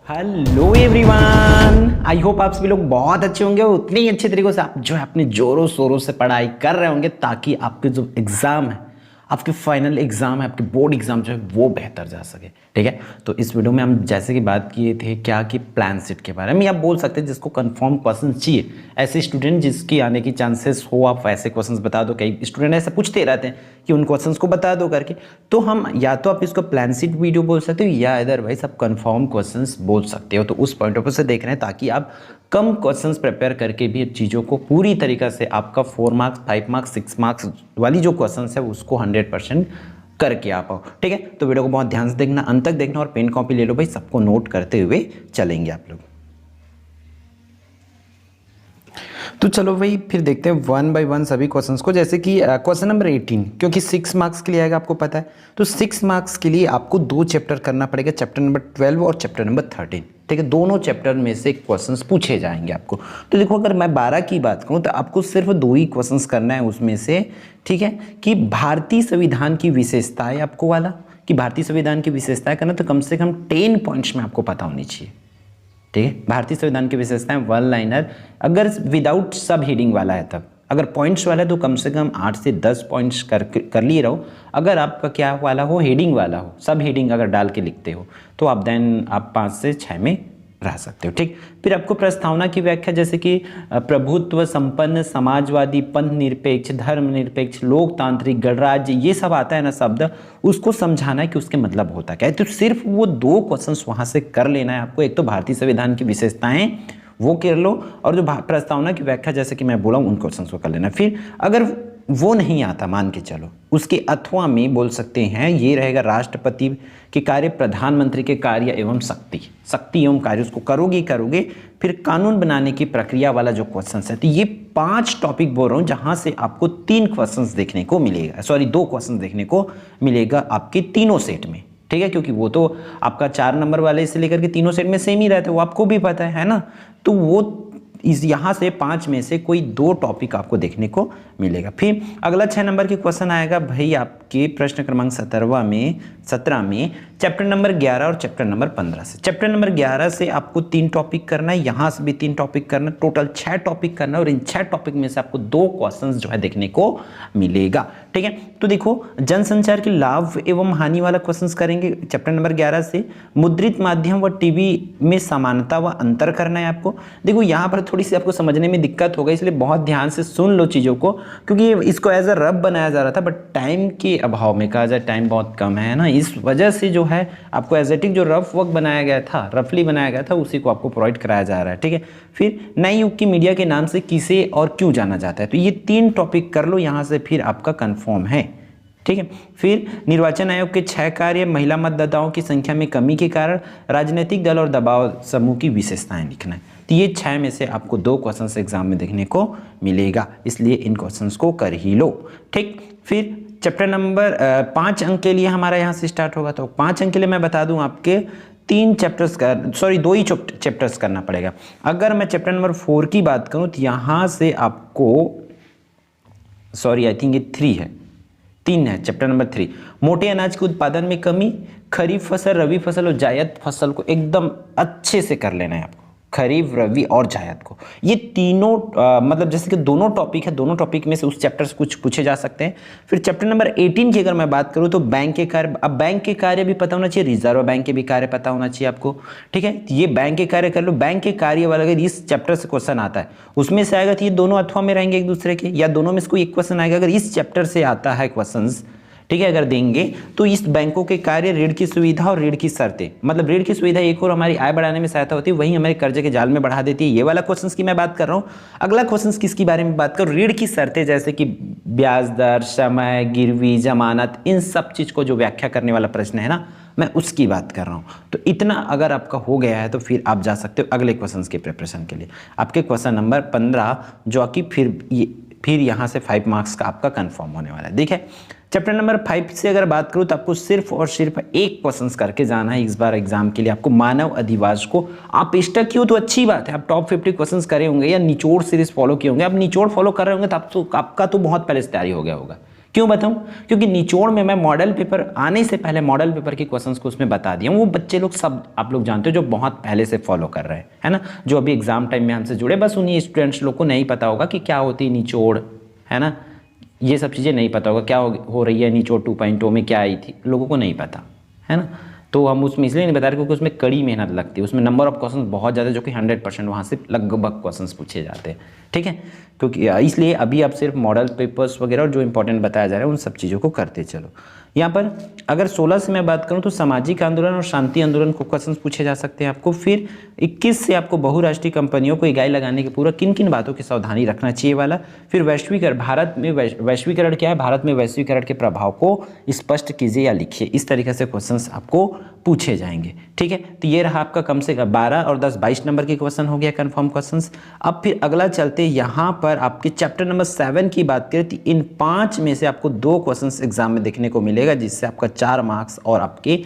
Hello everyone, I hope आप सभी लोग बहुत अच्छे होंगे और उतने ही अच्छे तरीके से आप जो है अपने जोरों शोरों से पढ़ाई कर रहे होंगे ताकि आपके जो एग्ज़ाम है, आपके फाइनल एग्ज़ाम है, आपके बोर्ड एग्ज़ाम जो है वो बेहतर जा सके। ठीक है, तो इस वीडियो में हम जैसे कि बात किए थे क्या कि प्लान सीट के बारे में, आप बोल सकते हैं जिसको कंफर्म क्वेश्चन चाहिए, ऐसे स्टूडेंट जिसकी आने की चांसेस हो, आप ऐसे क्वेश्चंस बता दो। कई स्टूडेंट ऐसे पूछते रहते हैं कि उन क्वेश्चंस को बता दो करके, तो हम या तो आप इसको प्लान सीट वीडियो बोल सकते हो या अदरवाइज आप कंफर्म क्वेश्चंस बोल सकते हो। तो उस पॉइंट ऑफ व्यू से देख रहे हैं ताकि आप कम क्वेश्चंस प्रिपेयर करके भी चीज़ों को पूरी तरीक़ा से आपका 4 मार्क्स 5 मार्क्स 6 मार्क्स वाली जो क्वेश्चंस है उसको 100% करके आ पाओ। ठीक है, तो वीडियो को बहुत ध्यान से देखना, अंत तक देखना और पेन कॉपी ले लो भाई, सबको नोट करते हुए चलेंगे आप लोग। तो चलो भाई फिर देखते हैं वन बाय वन सभी क्वेश्चंस को। जैसे कि क्वेश्चन नंबर 18 क्योंकि 6 मार्क्स के लिए आएगा आपको पता है, तो 6 मार्क्स के लिए आपको 2 चैप्टर करना पड़ेगा, चैप्टर नंबर 12 और चैप्टर नंबर 13। ठीक है, दोनों चैप्टर में से क्वेश्चंस पूछे जाएंगे आपको। तो देखो अगर मैं 12 की बात करूं तो आपको सिर्फ 2 ही क्वेश्चंस करना है उसमें से। ठीक है, कि भारतीय संविधान की विशेषताएं आपको वाला, कि भारतीय संविधान की विशेषताएं करना तो कम से कम 10 पॉइंट्स में आपको पता होनी चाहिए। ठीक है, भारतीय संविधान की विशेषताएं 1 लाइनर, अगर विदाउट सब हेडिंग वाला है तब, अगर पॉइंट्स वाला है तो कम से कम 8 से 10 पॉइंट्स कर लिए रहो। अगर आपका क्या वाला हो, हेडिंग वाला हो, सब हेडिंग अगर डाल के लिखते हो तो आप देन आप 5 से 6 में रह सकते हो। ठीक, फिर आपको प्रस्तावना की व्याख्या जैसे कि प्रभुत्व संपन्न, समाजवादी, पंथ निरपेक्ष, धर्म निरपेक्ष, लोकतांत्रिक, गणराज्य, ये सब आता है ना शब्द, उसको समझाना है कि उसके मतलब होता क्या है। तो सिर्फ वो 2 क्वेश्चंस वहां से कर लेना है आपको। एक तो भारतीय संविधान की विशेषताएं वो कर लो, और जो प्रस्तावना की व्याख्या जैसे कि मैं बोला उन क्वेश्चंस को कर लेना। फिर अगर वो नहीं आता मान के चलो, उसके अथवा में बोल सकते हैं ये रहेगा राष्ट्रपति के कार्य, प्रधानमंत्री के कार्य एवं शक्ति एवं कार्य, उसको करोगे ही करोगे। फिर कानून बनाने की प्रक्रिया वाला जो क्वेश्चन है, तो ये 5 टॉपिक बोल रहा हूँ जहां से आपको 3 क्वेश्चंस देखने को मिलेगा, 2 क्वेश्चन देखने को मिलेगा आपके तीनों सेट में। ठीक है, क्योंकि वो तो आपका 4 नंबर वाले से लेकर के तीनों सेट में सेम ही रहता है, वो आपको भी पता है ना। तो वो इस यहाँ से 5 में से कोई 2 टॉपिक आपको देखने को मिलेगा। फिर अगला 6 नंबर की क्वेश्चन आएगा भाई आपके प्रश्न क्रमांक 17 में चैप्टर नंबर 11 और चैप्टर नंबर 15 से। चैप्टर नंबर 11 से आपको 3 टॉपिक करना है, यहाँ से भी 3 टॉपिक करना है, टोटल 6 टॉपिक करना है, और इन 6 टॉपिक में से आपको 2 क्वेश्चन जो है देखने को मिलेगा। ठीक है, तो देखो जनसंचार के लाभ एवं हानि वाला क्वेश्चन करेंगे चैप्टर नंबर 11 से। मुद्रित माध्यम व टीवी में समानता व अंतर करना है आपको। देखो यहाँ पर थोड़ी सी आपको समझने में दिक्कत होगा, इसलिए बहुत ध्यान से सुन लो चीज़ों को, क्योंकि इसको एज अ रफ बनाया जा रहा था, बट टाइम के अभाव में कहा जाए, टाइम बहुत कम है ना, इस वजह से जो है आपको एज एटिक जो रफ वर्क बनाया गया था, रफली बनाया गया था, उसी को आपको प्रोवाइड कराया जा रहा है। ठीक है, फिर नए युग की मीडिया के नाम से किसे और क्यों जाना जाता है, तो ये 3 टॉपिक कर लो यहाँ से, फिर आपका कंफर्म है। ठीक है, फिर निर्वाचन आयोग के 6 कार्य, महिला मतदाताओं की संख्या में कमी के कारण राजनीतिक दल और दबाव समूह की विशेषताएं लिखना है। तो ये 6 में से आपको 2 क्वेश्चंस एग्जाम में देखने को मिलेगा, इसलिए इन क्वेश्चंस को कर ही लो। ठीक, फिर चैप्टर नंबर 5 अंक के लिए हमारा यहाँ से स्टार्ट होगा, तो 5 अंक के लिए मैं बता दूं आपके 2 ही चैप्टर्स करना पड़ेगा। अगर मैं चैप्टर नंबर 4 की बात करूं तो यहाँ से आपको आई थिंक ये 3 है, चैप्टर नंबर 3 मोटे अनाज के उत्पादन में कमी, खरीफ फसल, रबी फसल और जायद फसल को एकदम अच्छे से कर लेना है आपको, खरीफ, रबी और जायद को। ये तीनों मतलब जैसे कि दोनों टॉपिक है, दोनों टॉपिक में से उस चैप्टर से कुछ पूछे जा सकते हैं। फिर चैप्टर नंबर 18 की अगर मैं बात करूं तो बैंक के कार्य, अब बैंक के कार्य भी पता होना चाहिए, रिजर्व बैंक के भी कार्य पता होना चाहिए आपको। ठीक है, ये बैंक के कार्य कर लो। बैंक के कार्य वाला अगर इस चैप्टर से क्वेश्चन आता है उसमें से आएगा तो ये दोनों अथवा में रहेंगे एक दूसरे के, या दोनों में से कोई एक क्वेश्चन आएगा। अगर इस चैप्टर से आता है क्वेश्चन, ठीक है, अगर देंगे तो इस बैंकों के कार्य, ऋण की सुविधा और ऋण की शर्तें, मतलब ऋण की सुविधा एक और हमारी आय बढ़ाने में सहायता होती है, वहीं हमारे कर्जे के जाल में बढ़ा देती है, ये वाला क्वेश्चंस की मैं बात कर रहा हूँ। अगला क्वेश्चंस किसकी बारे में बात करूँ, ऋण की शर्तें जैसे कि ब्याज दर, समय, गिरवी, जमानत, इन सब चीज को जो व्याख्या करने वाला प्रश्न है ना, मैं उसकी बात कर रहा हूँ। तो इतना अगर आपका हो गया है तो फिर आप जा सकते हो अगले क्वेश्चन के प्रिपरेशन के लिए। आपके क्वेश्चन नंबर 15 जो कि फिर यहाँ से 5 मार्क्स का आपका कंफर्म होने वाला है। देखिए चैप्टर नंबर 5 से अगर बात करूँ तो आपको सिर्फ और सिर्फ एक क्वेश्चन करके जाना है इस बार एग्जाम के लिए। आपको मानव अधिवास को आप स्टक किए हो तो अच्छी बात है, आप टॉप 50 क्वेश्चन करे होंगे या निचोड़ सीरीज फॉलो किए होंगे। आप निचोड़ फॉलो कर रहे होंगे तो आपका तो बहुत पहले से तैयारी हो गया होगा, क्यों बताऊं? क्योंकि निचोड़ में मैं मॉडल पेपर आने से पहले मॉडल पेपर के क्वेश्चंस को उसमें बता दिया हूं। वो बच्चे लोग सब आप लोग जानते हो जो बहुत पहले से फॉलो कर रहे हैं, है ना, जो अभी एग्जाम टाइम में हमसे जुड़े, बस उन्हीं स्टूडेंट्स लोग को नहीं पता होगा कि क्या होती है निचोड़, है ना, ये सब चीज़ें नहीं पता होगा, क्या हो रही है निचोड़ 2.0 में क्या आई थी, लोगों को नहीं पता, है ना। तो हम उसमें इसलिए नहीं बता रहे क्योंकि उसमें कड़ी मेहनत लगती है, उसमें नंबर ऑफ क्वेश्चन बहुत ज़्यादा, जो कि 100% वहाँ से लगभग क्वेश्चंस पूछे जाते हैं, ठीक है। क्योंकि इसलिए अभी आप सिर्फ मॉडल पेपर्स वगैरह और जो इंपॉर्टेंट बताया जा रहा है उन सब चीज़ों को करते चलो। यहाँ पर अगर 16 से मैं बात करूँ तो सामाजिक आंदोलन और शांति आंदोलन को क्वेश्चन पूछे जा सकते हैं आपको। फिर 21 से आपको बहुराष्ट्रीय कंपनियों को इकाई लगाने के पूर्व किन किन बातों की सावधानी रखना चाहिए वाला। फिर वैश्वीकरण, भारत में वैश्वीकरण क्या है, भारत में वैश्वीकरण के प्रभाव को स्पष्ट कीजिए या लिखिए, इस तरीके से क्वेश्चन आपको पूछे जाएंगे, ठीक है। तो ये रहा आपका कम से कम 12 और 10 22 नंबर के क्वेश्चन हो गया कंफर्म क्वेश्चंस। अब फिर अगला चलते यहाँ पर आपके चैप्टर नंबर 7 की बात करें तो इन 5 में से आपको 2 क्वेश्चंस एग्जाम में देखने को मिलेगा, जिससे आपका 4 मार्क्स और आपके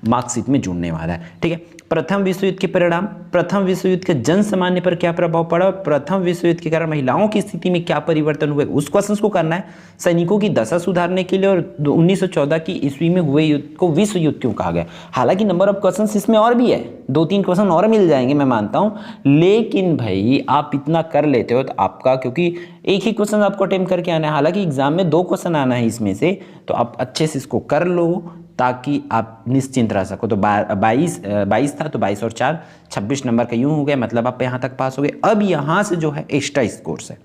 मार्कशीट में जुड़ने वाला है, ठीक है। प्रथम विश्व युद्ध के परिणाम, प्रथम विश्व युद्ध के जन सामान्य पर क्या प्रभाव पड़ा, प्रथम विश्व युद्ध के कारण महिलाओं की स्थिति में क्या परिवर्तन हुए, उस क्वेश्चन को करना है। सैनिकों की दशा सुधारने के लिए और 1914 की ईस्वी में हुए युद्ध को विश्व युद्ध क्यों कहा गया। हालांकि नंबर ऑफ क्वेश्चन इसमें और भी है, 2-3 क्वेश्चन और मिल जाएंगे मैं मानता हूं, लेकिन भाई आप इतना कर लेते हो तो आपका, क्योंकि एक ही क्वेश्चन आपको अटेम्प्ट करके आना है, हालांकि एग्जाम में 2 क्वेश्चन आना है इसमें से, तो आप अच्छे से इसको कर लो ताकि आप निश्चिंत रह सको। तो 22 था तो 22 और 4 26 नंबर का यूं हो गया, मतलब आप यहाँ तक पास हो गए। अब यहाँ से जो है एक्स्ट्रा स्कोर्स है,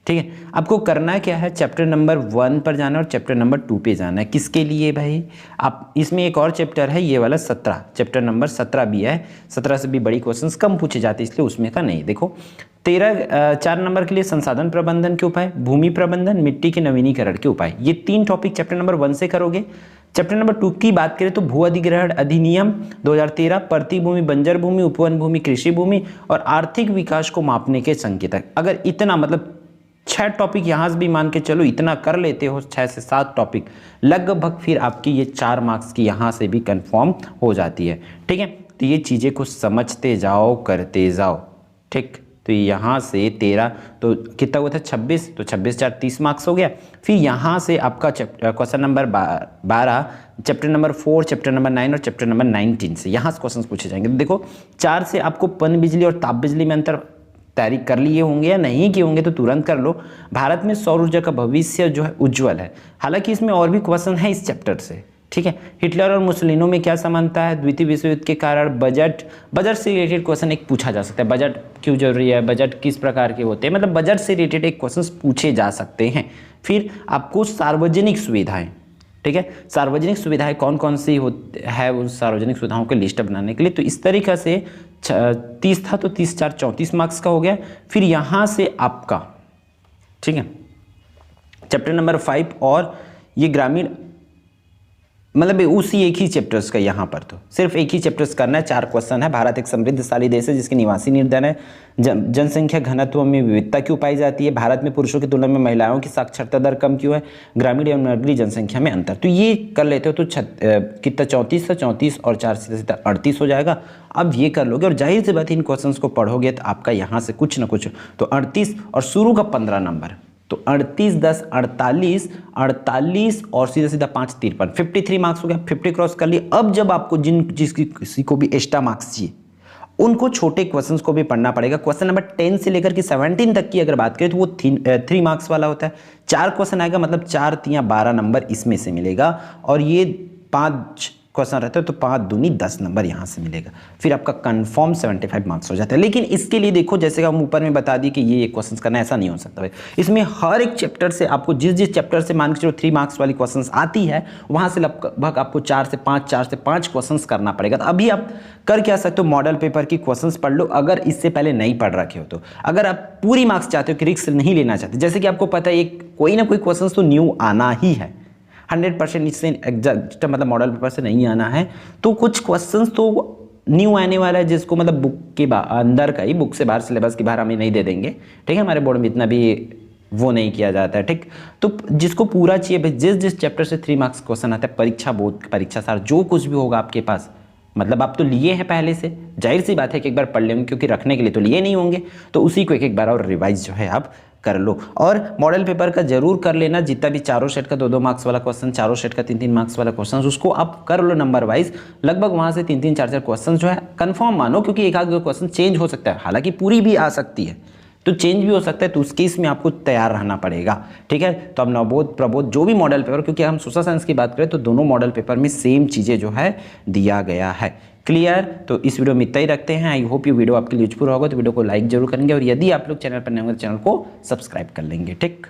ठीक है। आपको करना क्या है, चैप्टर नंबर 1 पर जाना है और चैप्टर नंबर 2 पे जाना है। किसके लिए भाई, आप इसमें एक और चैप्टर है ये वाला 17, चैप्टर नंबर 17 भी है, 17 से भी बड़ी क्वेश्चंस कम पूछे जाते हैं इसलिए उसमें का नहीं। देखो 4 नंबर के लिए संसाधन प्रबंधन के उपाय, भूमि प्रबंधन, मिट्टी के नवीनीकरण के उपाय, ये 3 टॉपिक चैप्टर नंबर 1 से करोगे। चैप्टर नंबर 2 की बात करें तो भू अधिग्रहण अधिनियम 2013, प्रति भूमि बंजर भूमि, उपवन भूमि कृषि भूमि और आर्थिक विकास को मापने के संकेतक। अगर इतना मतलब 6 टॉपिक यहाँ से भी मान के चलो इतना कर लेते हो, 6 से 7 टॉपिक लगभग, फिर आपकी ये 4 मार्क्स की यहाँ से भी कंफर्म हो जाती है, ठीक है। तो ये चीज़ें को समझते जाओ, करते जाओ, ठीक। तो यहाँ से 13 तो कितना हुआ था 26, तो 26 4 30 मार्क्स हो गया। फिर यहाँ से आपका question number 12 chapter number 4, chapter number 9 और चैप्टर नंबर 19 से यहाँ से क्वेश्चन पूछे जाएंगे। देखो 4 से आपको पन बिजली और ताप बिजली में अंतर तैयारी कर लिए होंगे या नहीं किए होंगे तो तुरंत कर लो। भारत में सौर ऊर्जा का भविष्य जो है उज्ज्वल है, हालांकि इसमें और भी क्वेश्चन है इस चैप्टर से, ठीक है। हिटलर और मुसलिनो में क्या समानता है, द्वितीय विश्व युद्ध के कारण बजट से रिलेटेड क्वेश्चन एक पूछा जा सकता है, बजट क्यों जरूरी है, बजट किस प्रकार के होते हैं, मतलब बजट से रिलेटेड एक क्वेश्चन पूछे जा सकते हैं। फिर आपको सार्वजनिक सुविधाएं, ठीक है, सार्वजनिक सुविधाएं कौन कौन सी है, उन सार्वजनिक सुविधाओं की लिस्ट बनाने के लिए। तो इस तरीक़ा से 30 था तो 30 4 34 मार्क्स का हो गया। फिर यहाँ से आपका, ठीक है, चैप्टर नंबर 5 और ये ग्रामीण, मतलब उसी एक ही चैप्टर्स का यहाँ पर तो सिर्फ एक ही चैप्टर्स करना है। 4 क्वेश्चन है। भारत एक समृद्धशाली देश है जिसके निवासी निर्धन है। जनसंख्या घनत्व में विविधता क्यों पाई जाती है, भारत में पुरुषों की तुलना में महिलाओं की साक्षरता दर कम क्यों है, ग्रामीण एवं नगरीय जनसंख्या में अंतर। तो ये कर लेते हो तो कितना 34 था, 34 और 4 से 38 हो जाएगा। अब ये कर लोगे और जाहिर सी बात इन क्वेश्चंस को पढ़ोगे तो आपका यहाँ से कुछ ना कुछ तो 38 और शुरू का 15 नंबर, तो 38 10 48 और सीधा सीधा 5 53 53 मार्क्स हो गया। 50 क्रॉस कर लिए। अब जब आपको किसी को भी एक्स्ट्रा मार्क्स चाहिए उनको छोटे क्वेश्चंस को भी पढ़ना पड़ेगा। क्वेश्चन नंबर 10 से लेकर के 17 तक की अगर बात करें तो वो 3 मार्क्स वाला होता है। 4 क्वेश्चन आएगा, मतलब 4 3 12 नंबर इसमें से मिलेगा और ये 5 क्वेश्चन रहता है तो 5 दूनी 10 नंबर यहाँ से मिलेगा। फिर आपका कंफर्म 75 मार्क्स हो जाता है। लेकिन इसके लिए देखो जैसे हम ऊपर में बता दी कि ये क्वेश्चन करना, ऐसा नहीं हो सकता भाई। इसमें हर एक चैप्टर से आपको जिस चैप्टर से मान के चलो 3 मार्क्स वाली क्वेश्चन आती है वहाँ से लगभग आपको 4 से 5 क्वेश्चन करना पड़ेगा। तो अभी आप कर क्या सकते हो, मॉडल पेपर की क्वेश्चन पढ़ लो अगर इससे पहले नहीं पढ़ रखे हो तो। अगर आप पूरी मार्क्स चाहते हो कि रिस्क नहीं लेना चाहते, जैसे कि आपको पता है कोई ना कोई क्वेश्चन तो न्यू आना ही है, 100% इससे एग्जैक्ट मतलब मॉडल पेपर से नहीं आना है, तो कुछ क्वेश्चंस तो न्यू आने वाला है जिसको मतलब बुक के अंदर का ही, बुक से बाहर सिलेबस के बाहर हमें नहीं दे देंगे, ठीक है। हमारे बोर्ड में इतना भी वो नहीं किया जाता है, ठीक। तो जिसको पूरा चाहिए भाई, जिस चैप्टर से 3 मार्क्स क्वेश्चन आता है, परीक्षा बोर्ड परीक्षा सार जो कुछ भी होगा आपके पास मतलब आप तो लिए हैं पहले से, जाहिर सी बात है कि एक बार पढ़ लेंगे, क्योंकि रखने के लिए तो लिए नहीं होंगे, तो उसी को एक एक बार और रिवाइज जो है आप कर लो। और मॉडल पेपर का जरूर कर लेना, जितना भी चारों सेट का 2-2 मार्क्स वाला क्वेश्चन, चारों सेट का 3-3 मार्क्स वाला क्वेश्चन, उसको आप कर लो नंबर वाइज। लगभग वहां से 3-3 4-4 क्वेश्चन जो है कंफर्म मानो, क्योंकि एक आध दो क्वेश्चन चेंज हो सकता है, हालांकि पूरी भी आ सकती है तो चेंज भी हो सकता है, तो उस केस में आपको तैयार रहना पड़ेगा। ठीक है, तो अब नवबोध प्रबोध जो भी मॉडल पेपर, क्योंकि हम सोशल साइंस की बात करें तो दोनों मॉडल पेपर में सेम चीज़ें जो है दिया गया है। क्लियर? तो इस वीडियो में इतना ही रखते हैं। आई होप ये वीडियो आपके लिए यूजफुल होगा, तो वीडियो को लाइक जरूर करेंगे, और यदि आप लोग चैनल पर नए होंगे तो चैनल को सब्सक्राइब कर लेंगे। ठीक।